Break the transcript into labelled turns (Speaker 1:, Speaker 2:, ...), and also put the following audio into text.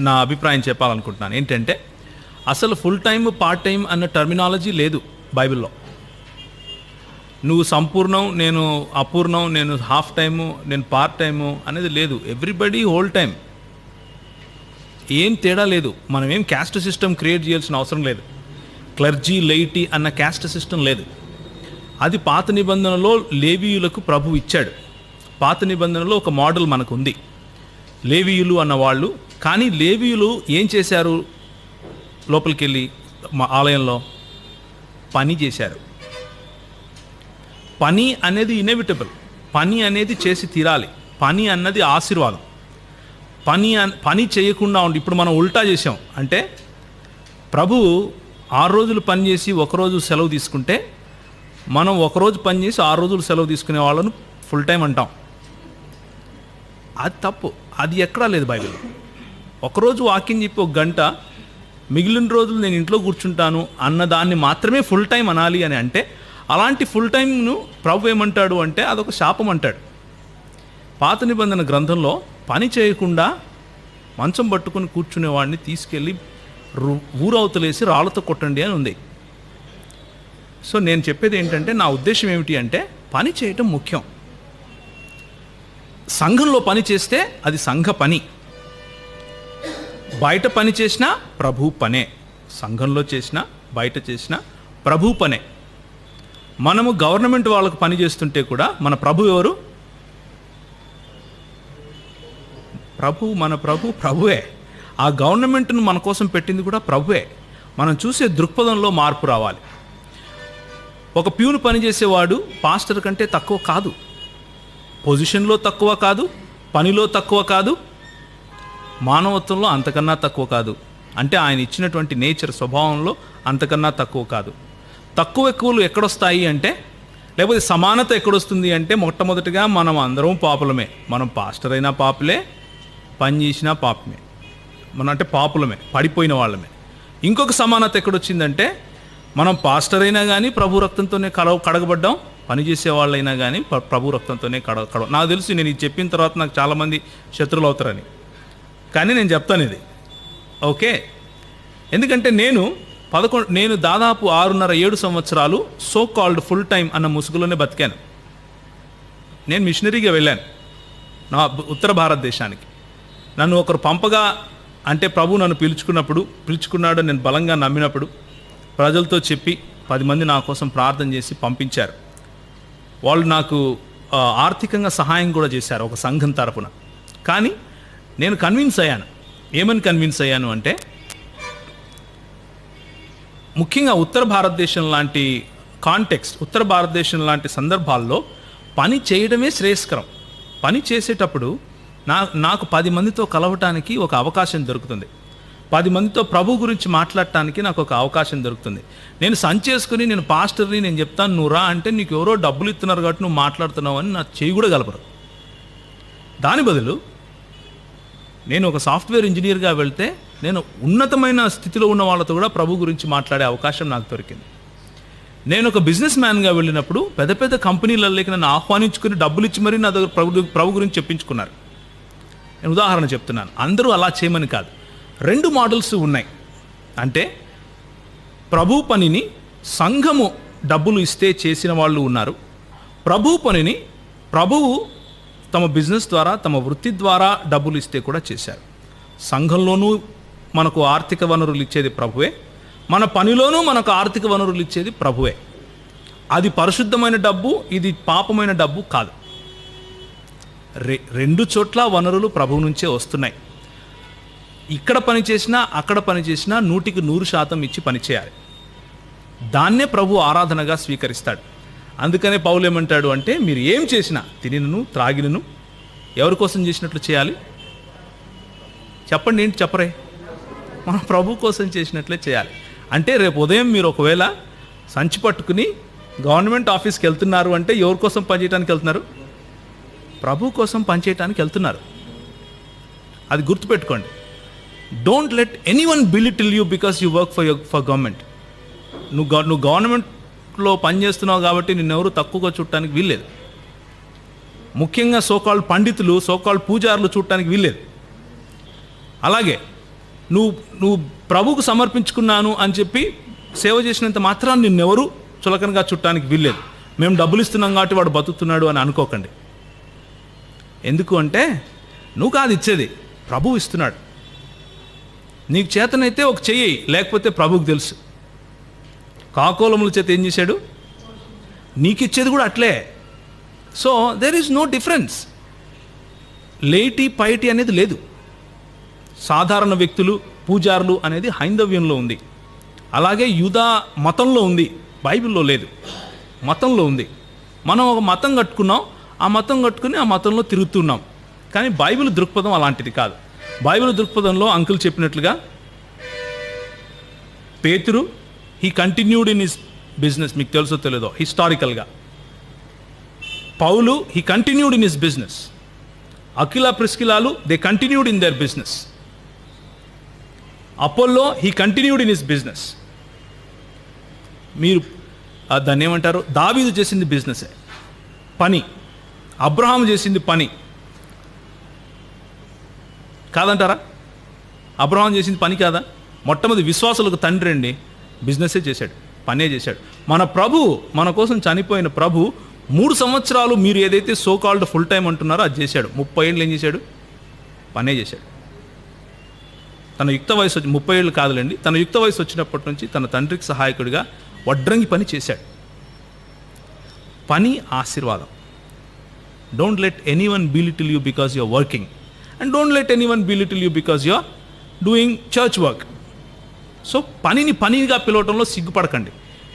Speaker 1: నా అభిప్రాయం చెప్పాలనుకుంటున్నాను. ఏంటంటే అసలు ఫుల్ టైం పార్ట్ టైం అన్న టర్మినాలజీ లేదు బైబిల్లో. నువ్వు సంపూర్ణం, నేను అపూర్ణం, నేను హాఫ్ టైము, నేను పార్ట్ టైము అనేది లేదు. ఎవ్రీబడి హోల్ టైం, ఏం తేడా లేదు. మనం ఏం క్యాస్ట్ సిస్టమ్ క్రియేట్ చేయాల్సిన అవసరం లేదు. క్లర్జీ, లెయిటీ అన్న క్యాస్ట్ సిస్టమ్ లేదు. అది పాత నిబంధనలో లేవీయులకు ప్రభు ఇచ్చాడు. పాత నిబంధనలో ఒక మోడల్ మనకు ఉంది, లేవీయులు అన్నవాళ్ళు. కానీ లేవీయులు ఏం చేశారు? లోపలికి వెళ్ళి ఆలయంలో పని చేశారు. పని అనేది ఇన్ఎవిటబుల్, పని అనేది చేసి తీరాలి. పని అన్నది ఆశీర్వాదం. పని చేయకుండా ఉండి ఇప్పుడు మనం ఉల్టా చేసాం. అంటే ప్రభువు 6 రోజులు పని చేసి ఒకరోజు సెలవు తీసుకుంటే, మనం ఒకరోజు పని చేసి 6 రోజులు సెలవు తీసుకునే వాళ్ళను ఫుల్ టైం అంటాం. అది తప్పు. అది ఎక్కడా లేదు బైబిల్లో. ఒకరోజు వాక్యం చెప్పి 1 గంట, మిగిలిన రోజులు నేను ఇంట్లో కూర్చుంటాను అన్నదాన్ని మాత్రమే ఫుల్ టైం అనాలి అని అంటే, అలాంటి ఫుల్ టైంను ప్రభు ఏమంటాడు అంటే అదొక శాపం అంటాడు. పాత నిబంధన గ్రంథంలో పని చేయకుండా మంచం పట్టుకుని కూర్చునేవాడిని తీసుకెళ్ళి ఊరవతలేసి రాళ్ళతో కొట్టండి అని ఉంది. సో నేను చెప్పేది ఏంటంటే, నా ఉద్దేశం ఏమిటి అంటే, పని చేయటం ముఖ్యం. సంఘంలో పని చేస్తే అది సంఘ పని, బయట పని చేసినా ప్రభు పనే. సంఘంలో చేసినా బయట చేసినా ప్రభు పనే. మనము గవర్నమెంట్ వాళ్ళకు పని చేస్తుంటే కూడా మన ప్రభు ఎవరు? మన ప్రభువే. ఆ గవర్నమెంట్ను మన కోసం పెట్టింది కూడా ప్రభువే. మనం చూసే దృక్పథంలో మార్పు రావాలి. ఒక ప్యూను పనిచేసేవాడు పాస్టర్ కంటే తక్కువ కాదు, పొజిషన్లో తక్కువ కాదు, పనిలో తక్కువ కాదు, మానవత్వంలో అంతకన్నా తక్కువ కాదు. అంటే ఆయన ఇచ్చినటువంటి నేచర్, స్వభావంలో అంతకన్నా తక్కువ కాదు. తక్కువ ఎక్కువలు ఎక్కడొస్తాయి అంటే, లేకపోతే సమానత ఎక్కడొస్తుంది అంటే, మొట్టమొదటిగా మనం అందరం పాపులమే. మనం పాస్టర్ అయినా పాపులే, పని చేసినా పాపమే. మనం అంటే పాపులమే, పడిపోయిన వాళ్ళమే. ఇంకొక సమానత ఎక్కడొచ్చిందంటే, మనం పాస్టర్ అయినా కానీ ప్రభు రక్తంతోనే కడగబడ్డాం, పనిచేసే వాళ్ళైనా కానీ ప్రభు రక్తంతోనే నాకు తెలుసు, నేను ఇది చెప్పిన తర్వాత నాకు చాలామంది శత్రువులు అవుతారని, కానీ నేను చెప్తాను ఇది ఓకే. ఎందుకంటే నేను దాదాపు 6.5-7 సంవత్సరాలు సో కాల్డ్ ఫుల్ టైం అన్న ముసుగులోనే బతికాను. నేను మిషనరీగా వెళ్ళాను నా ఉత్తర భారతదేశానికి. నన్ను ఒకరు పంపగా, అంటే ప్రభు నన్ను పిలుచుకున్నాడు, నేను బలంగా నమ్మినప్పుడు ప్రజలతో చెప్పి 10 మంది నా కోసం ప్రార్థన చేసి పంపించారు. వాళ్ళు నాకు ఆర్థికంగా సహాయం కూడా చేశారు ఒక సంఘం తరపున. కానీ నేను కన్విన్స్ అయ్యాను. ఏమని కన్విన్స్ అయ్యాను అంటే, ముఖ్యంగా ఉత్తర భారతదేశం లాంటి కాంటెక్స్ట్, ఉత్తర భారతదేశం లాంటి సందర్భాల్లో పని చేయడమే శ్రేయస్కరం. పని చేసేటప్పుడు నాకు 10 మందితో కలవటానికి ఒక అవకాశం దొరుకుతుంది. 10 మందితో ప్రభు గురించి మాట్లాడటానికి నాకు ఒక అవకాశం దొరుకుతుంది. నేను సంచేసుకుని నేను పాస్టర్ని, నేను చెప్తాను నువ్వు రా అంటే, నీకు ఎవరో డబ్బులు ఇస్తున్నారు కాబట్టి నువ్వు మాట్లాడుతున్నావు అని నా చేయి కూడా గలపరు. దాని బదులు నేను ఒక సాఫ్ట్వేర్ ఇంజనీర్గా వెళ్తే, నేను ఉన్నతమైన స్థితిలో ఉన్న వాళ్ళతో కూడా ప్రభు గురించి మాట్లాడే అవకాశం నాకు దొరికింది. నేను ఒక బిజినెస్ మ్యాన్గా వెళ్ళినప్పుడు పెద్ద పెద్ద కంపెనీలలోకి నన్ను ఆహ్వానించుకుని డబ్బులు ఇచ్చి మరీ నా దగ్గర ప్రభు గురించి చెప్పించుకున్నారు. నేను ఉదాహరణ చెప్తున్నాను, అందరూ అలా చేయమని కాదు. 2 మోడల్స్ ఉన్నాయి. అంటే ప్రభు పనిని సంఘము డబ్బులు ఇస్తే చేసిన వాళ్ళు ఉన్నారు. ప్రభు పనిని ప్రభువు తమ బిజినెస్ ద్వారా, తమ వృత్తి ద్వారా డబ్బులు ఇస్తే కూడా చేశారు. సంఘంలోనూ మనకు ఆర్థిక వనరులు ఇచ్చేది ప్రభువే, మన పనిలోనూ మనకు ఆర్థిక వనరులు ఇచ్చేది ప్రభువే. అది పరిశుద్ధమైన డబ్బు, ఇది పాపమైన డబ్బు కాదు. 2 చోట్ల వనరులు ప్రభువు నుంచే వస్తున్నాయి. ఇక్కడ పని చేసినా అక్కడ పని చేసినా 100% ఇచ్చి పని చేయాలి. దాన్నే ప్రభు ఆరాధనగా స్వీకరిస్తాడు. అందుకనే పౌలు ఏమంటాడు అంటే, మీరు ఏం చేసినా, తినినను త్రాగినను ఎవరి కోసం చేసినట్లు చేయాలి? చెప్పండి, ఏంటి చెప్పరే? మన ప్రభు కోసం చేసినట్లే చేయాలి. అంటే రేపు ఉదయం మీరు ఒకవేళ సంచి పట్టుకుని గవర్నమెంట్ ఆఫీస్కి వెళ్తున్నారు అంటే ఎవరి కోసం పనిచేయడానికి వెళ్తున్నారు? ప్రభు కోసం పనిచేయడానికి వెళ్తున్నారు. అది గుర్తుపెట్టుకోండి. Don't let anyone belittle you because you work for government. నువ్వు గవర్నమెంట్లో పనిచేస్తున్నావు కాబట్టి నిన్నెవరు తక్కువగా చూడటానికి వీల్లేదు. ముఖ్యంగా సోకాల్డ్ పండితులు, సోకాల్డ్ పూజారులు చూడటానికి వీల్లేదు. అలాగే నువ్వు నువ్వు ప్రభువుకు సమర్పించుకున్నాను అని చెప్పి సేవ చేసినంత మాత్రాన్ని నిన్నెవరు చులకనగా చుట్టానికి వీల్లేదు. మేము డబ్బులు ఇస్తున్నాం కాబట్టి వాడు బతుకుతున్నాడు అని అనుకోకండి. ఎందుకు అంటే నువ్వు కాదు ఇచ్చేది, ప్రభువు ఇస్తున్నాడు. నీకు చేతనైతే ఒక చెయ్యి, లేకపోతే ప్రభువుకు తెలుసు. కాకోలముల చేత ఏం చేశాడు? నీకు ఇచ్చేది కూడా అట్లే. So there is no difference. లేటి పైటి అనేది లేదు. సాధారణ వ్యక్తులు, పూజారులు అనేది హైందవ్యంలో ఉంది. అలాగే యూదా మతంలో ఉంది, బైబిల్లో లేదు. మతంలో ఉంది. మనం ఒక మతం కట్టుకున్నాం, ఆ మతం కట్టుకుని ఆ మతంలో తిరుగుతున్నాం. కానీ బైబిల్ దృక్పథం అలాంటిది కాదు. బైబిల్ దృక్పథంలో అంకుల్ చెప్పినట్లుగా పేతురు he continued in his business. మీకు తెలుసో తెలియదో హిస్టారికల్గా. పౌలు he continued in his business. అకిలా ప్రిస్కిలాలు they continued in their business. అపోల్లో he continued in his business. మీరు దాన్ని ఏమంటారు? దావీదు చేసింది బిజినెసే, పని. అబ్రహాం చేసింది పని కాదంటారా? అబ్రహాం చేసింది పని కాదా? మొట్టమొదటి విశ్వాసులకు తండ్రి అండి. బిజినెసే చేశాడు, పనే చేశాడు. మన ప్రభు, మన కోసం చనిపోయిన ప్రభు 3 సంవత్సరాలు మీరు ఏదైతే సో కాల్డ్ ఫుల్ టైం అంటున్నారో అది చేశాడు. 30 ఏళ్ళు ఏం చేశాడు? పనే చేశాడు. తన యుక్త వయసు 30 ఏళ్ళు కాదులేండి, తన యుక్త వయసు వచ్చినప్పటి నుంచి తన తండ్రికి సహాయకుడిగా వడ్రంగి పని చేశాడు. పని ఆశీర్వాదం. Don't let anyone belittle you because you are working, and don't let anyone belittle you because you are doing church work. So పనిని పనిగా పిలవటంలో సిగ్గుపడకండి.